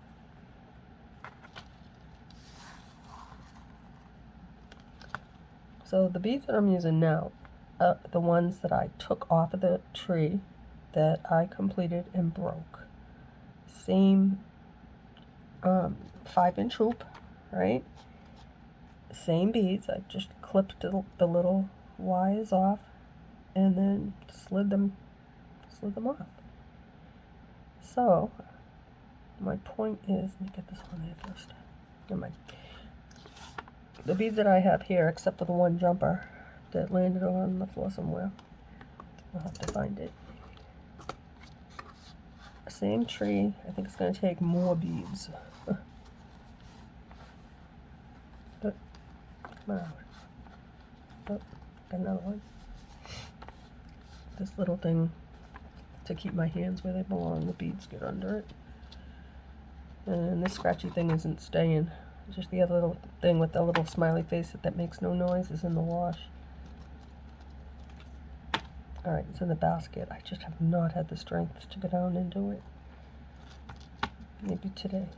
So the beads that I'm using now are the ones that I took off of the tree that I completed and broke. Same 5-inch hoop, right? Same beads. I just clipped the little wires off and then slid them off. So my point is, let me get this one there first. Never mind. The beads that I have here, except for the one jumper that landed on the floor somewhere, I'll have to find it. Same tree. I think it's going to take more beads. But, come on. Oh, got another one. This little thing to keep my hands where they belong. The beads get under it. And this scratchy thing isn't staying. It's just the other little thing with the little smiley face that makes no noise is in the wash. Alright, it's in the basket. I just have not had the strength to go down and do it. Maybe today.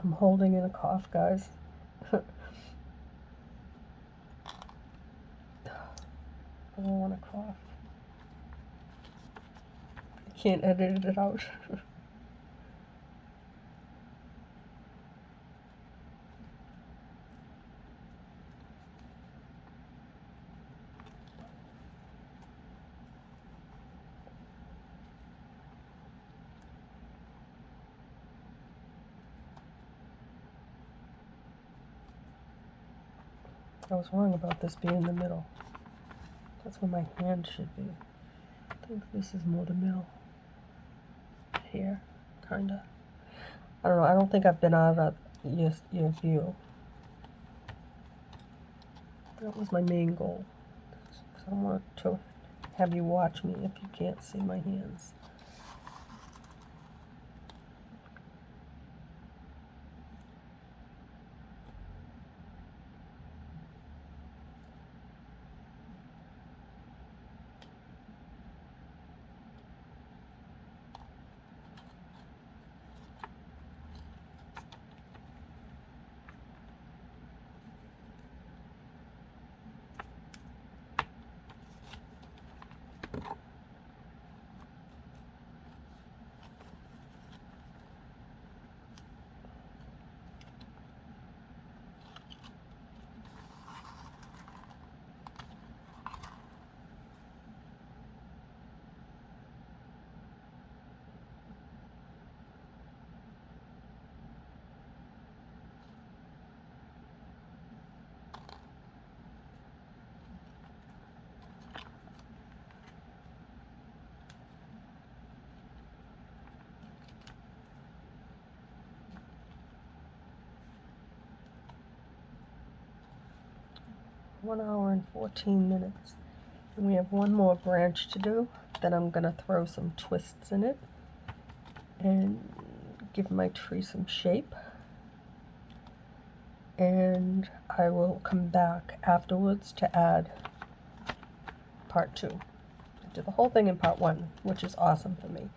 I'm holding in a cough, guys. I don't want to cough. I can't edit it out. I was wrong about this being the middle. That's where my hand should be. I think this is more the middle. Here, kinda. I don't know, I don't think I've been out of your view. That was my main goal. Because I want to have you watch me if you can't see my hands. One hour and 14 minutes. And we have one more branch to do. Then I'm going to throw some twists in it and give my tree some shape. And I will come back afterwards to add part 2. I did the whole thing in part 1, which is awesome for me.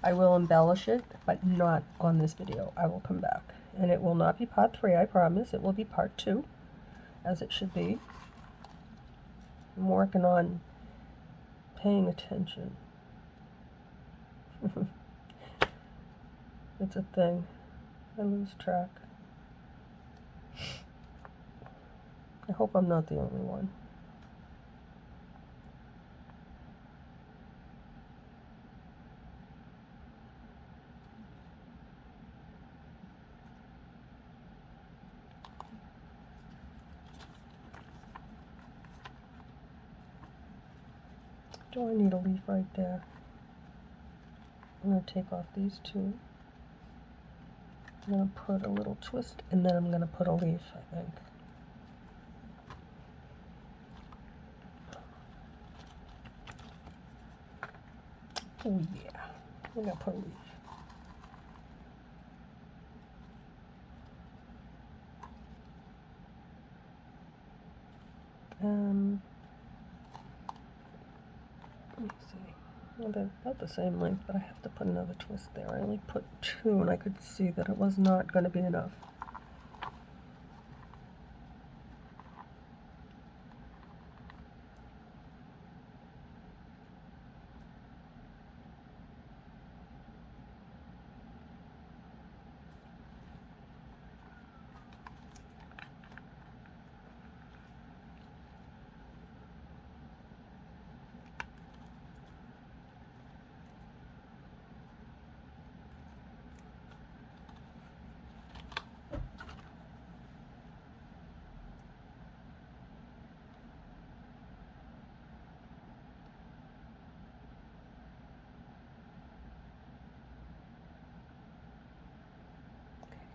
I will embellish it, but not on this video. I will come back. And it will not be part 3, I promise. It will be part 2, as it should be. I'm working on paying attention. It's a thing. I lose track. I hope I'm not the only one. Do I need a leaf right there? I'm going to take off these two. I'm going to put a little twist, and then I'm going to put a leaf, I think. Oh yeah, I'm going to put a leaf. Let me see. Well, they're about the same length, but I have to put another twist there. I only put 2, and I could see that it was not going to be enough.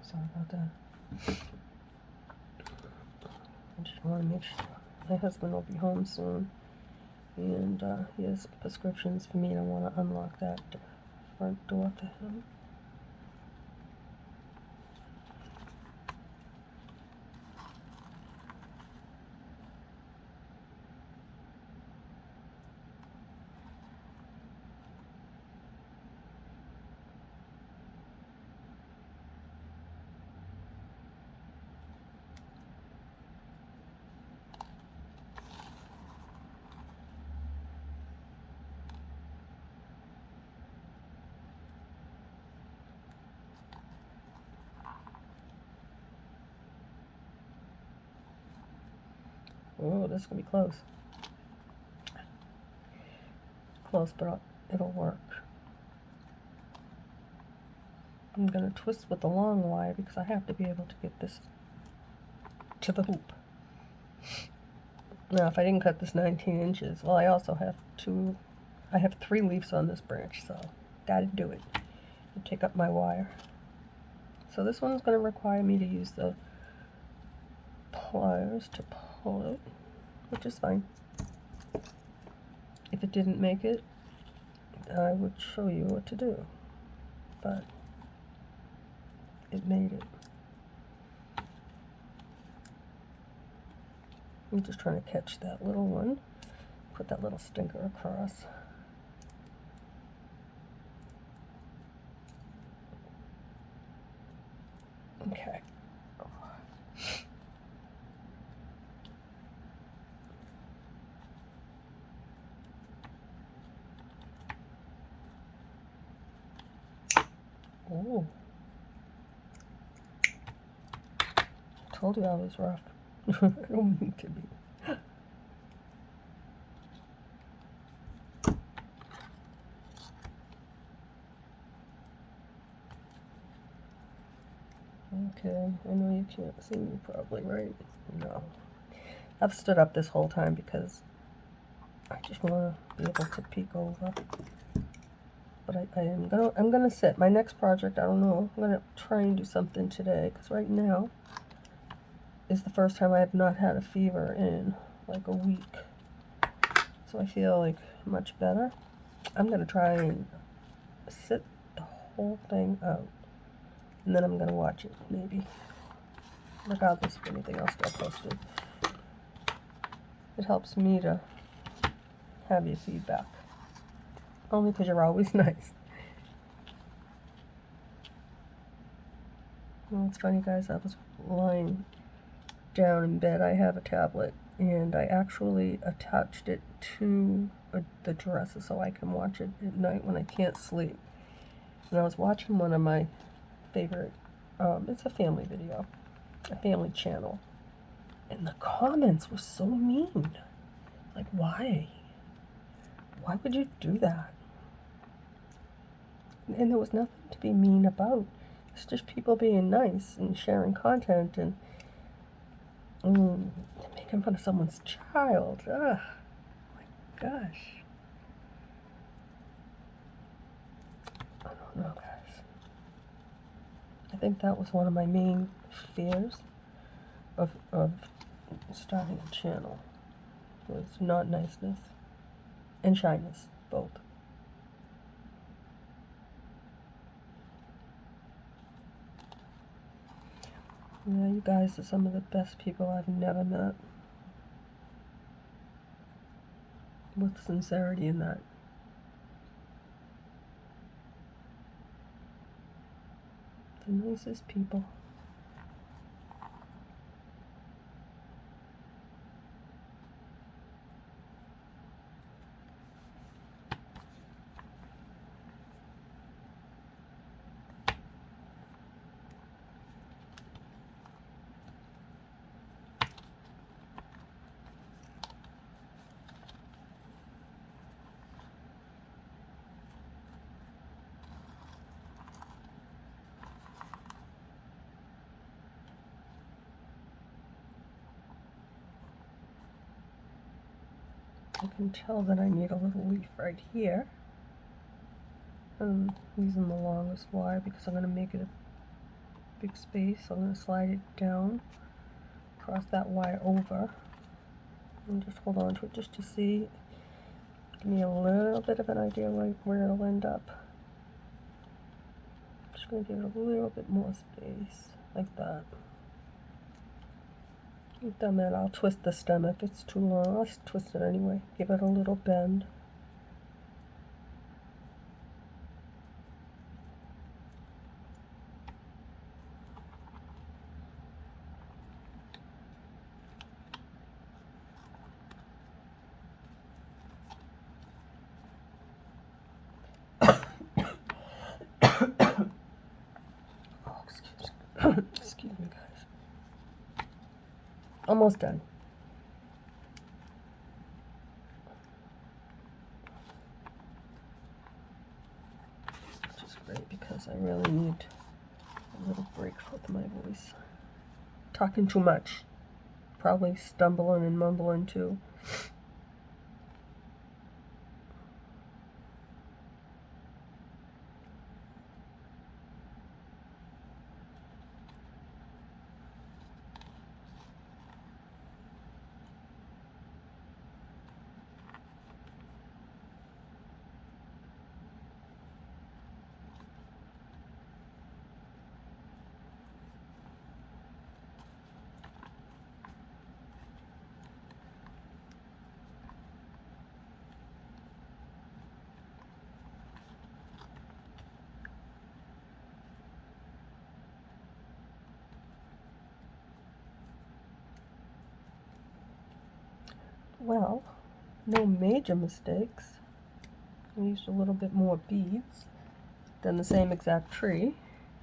Sorry about that. I just want to make sure my husband will be home soon, and he has prescriptions for me, and I want to unlock that front door to him. Oh, this is going to be close. Close, but it'll work. I'm going to twist with the long wire because I have to be able to get this to the hoop. Now, if I didn't cut this 19 inches, well, I also have I have 3 leaves on this branch, so gotta do it. And take up my wire. So this one's going to require me to use the pliers to pull it, which is fine. If it didn't make it, I would show you what to do, but it made it. I'm just trying to catch that little one, put that little stinker across. Okay. Oh. Told you I was rough. I don't mean to be. Okay, I know you can't see me probably, right? No. I've stood up this whole time because I just want to be able to peek over. But I'm gonna sit. My next project, I don't know. I'm gonna try and do something today because right now is the first time I have not had a fever in like a week. So I feel like much better. I'm gonna try and sit the whole thing out. And then I'm going to watch it, maybe. Regardless of anything else I posted. It helps me to have your feedback. Only because you're always nice. Well, it's funny, guys. I was lying down in bed. I have a tablet. And I actually attached it to the dresser so I can watch it at night when I can't sleep. And I was watching one of my favorite, it's a family video, a family channel, and the comments were so mean. Like, why would you do that? And there was nothing to be mean about. It's just people being nice and sharing content and making fun of someone's child. Ugh, my gosh. I don't know, guys. I think that was one of my main fears of starting a channel, was not niceness and shyness, both. Yeah, you guys are some of the best people I've never met. With sincerity in that. The nicest people. I can tell that I need a little leaf right here. I'm using the longest wire because I'm going to make it a big space. So I'm going to slide it down, cross that wire over, and just hold on to it just to see. Give me a little bit of an idea where it'll end up. Just going to give it a little bit more space, like that. I've done that. I'll twist the stem if it's too long. I'll twist it anyway. Give it a little bend. Oh, excuse me, guys. Almost done. Which is great because I really need a little break with my voice. Talking too much. probably stumbling and mumbling too. Well, no major mistakes. I used a little bit more beads than the same exact tree,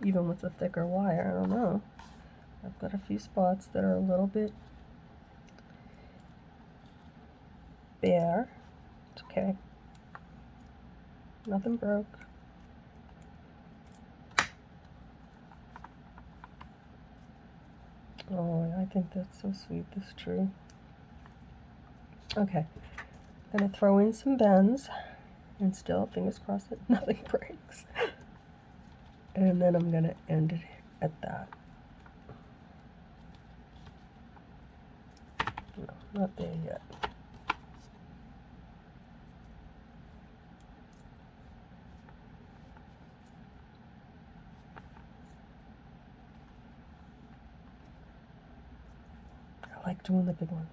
even with the thicker wire. I don't know. I've got a few spots that are a little bit bare. It's okay. Nothing broke. Oh, I think that's so sweet, this tree. Okay, I'm going to throw in some bends, and still, fingers crossed that nothing breaks. And then I'm going to end it at that. No, not there yet. I like doing the big ones.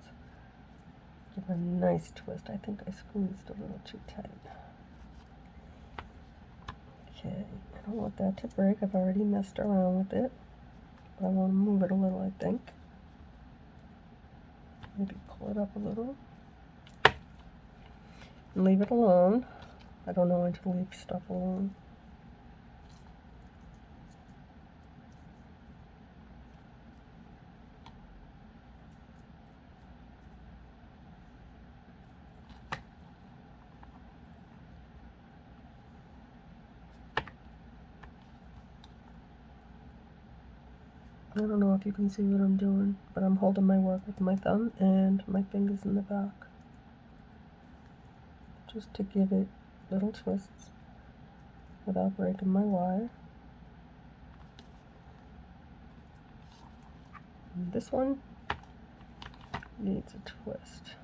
Give a nice twist. I think I squeezed a little too tight. Okay, I don't want that to break. I've already messed around with it. But I want to move it a little, I think. Maybe pull it up a little. And leave it alone. I don't know when to leave stuff alone. I don't know if you can see what I'm doing, but I'm holding my work with my thumb and my fingers in the back, just to give it little twists without breaking my wire. And this one needs a twist.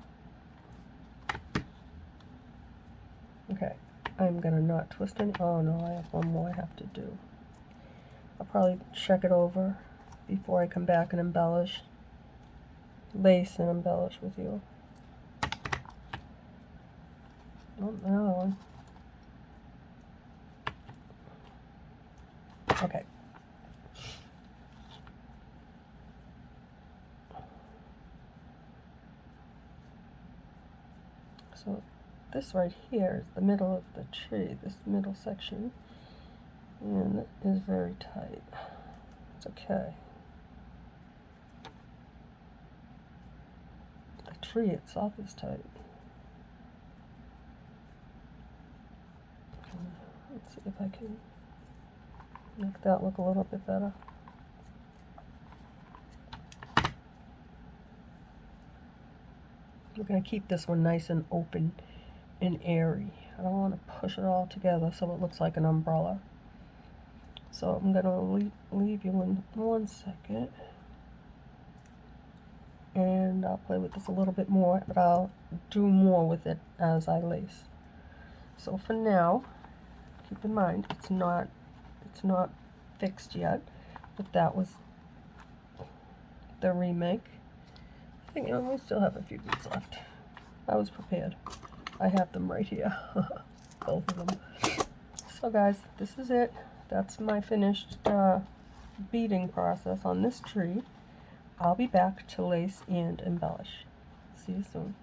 Okay, I'm gonna not twist any. Oh no, I have one more I have to do. I'll probably check it over before I come back and embellish, lace and embellish with you. Oh, another one. Okay. So this right here is the middle of the tree, this middle section, and it is very tight. It's okay. The tree itself is tight. Let's see if I can make that look a little bit better. We're going to keep this one nice and open and airy. I don't want to push it all together so it looks like an umbrella. So I'm going to leave you in 1 second. And I'll play with this a little bit more, but I'll do more with it as I lace. So for now, keep in mind it's not fixed yet, but that was the remake. I think we still have a few beads left. I was prepared. I have them right here, both of them. So guys, this is it. That's my finished beading process on this tree. I'll be back to lace and embellish. See you soon.